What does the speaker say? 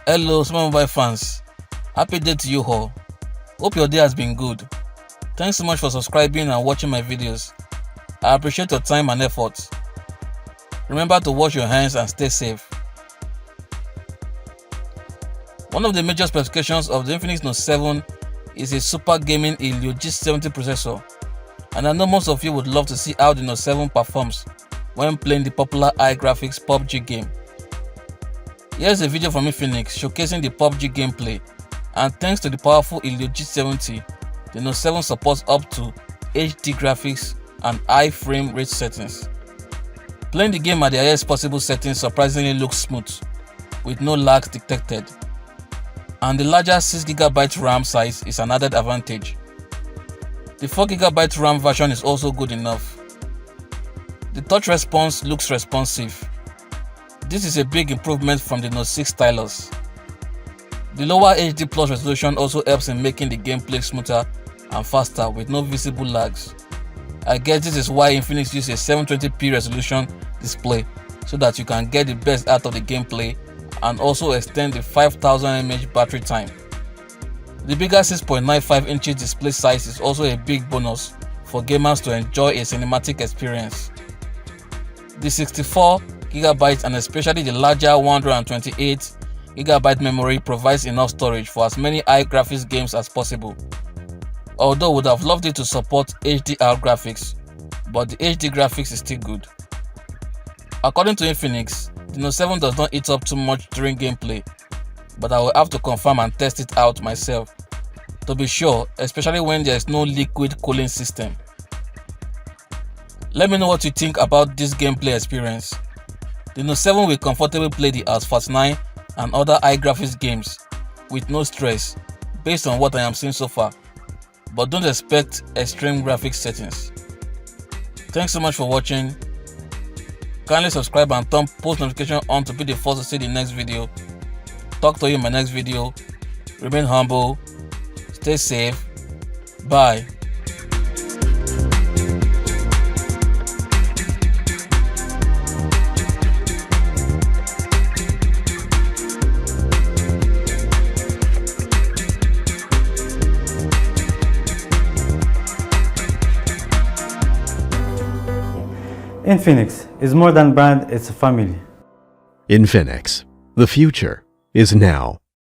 Hello, supermobile fans. Happy day to you all. Hope your day has been good. Thanks so much for subscribing and watching my videos. I appreciate your time and effort. Remember to wash your hands and stay safe. One of the major specifications of the Infinix Note 7 is a super gaming Helio G70 processor, and I know most of you would love to see how the Note 7 performs when playing the popular high graphics PUBG game. Here's a video from Infinix showcasing the PUBG gameplay, and thanks to the powerful Helio G70, the Note 7 supports up to HD graphics and high frame rate settings. Playing the game at the highest possible settings surprisingly looks smooth, with no lags detected. And the larger 6GB RAM size is an added advantage. The 4GB RAM version is also good enough. The touch response looks responsive. This is a big improvement from the Note 6 stylus. The lower HD Plus resolution also helps in making the gameplay smoother and faster with no visible lags. I guess this is why Infinix uses a 720p resolution display so that you can get the best out of the gameplay and also extend the 5000 mAh battery time. The bigger 6.95 inches display size is also a big bonus for gamers to enjoy a cinematic experience. The 64GB and especially the larger 128GB memory provides enough storage for as many high graphics games as possible. Although would have loved it to support HDR graphics, but the HD graphics is still good. According to Infinix, the Note 7 does not eat up too much during gameplay, but I will have to confirm and test it out myself to be sure, especially when there is no liquid cooling system. Let me know what you think about this gameplay experience. The Note 7 will comfortably play the Asphalt 9 and other high graphics games with no stress based on what I am seeing so far, but don't expect extreme graphics settings. Thanks so much for watching. Kindly subscribe and turn post notification on to be the first to see the next video. Talk to you in my next video. Remain humble, stay safe, bye. Infinix is more than brand, it's a family. Infinix. The future is now.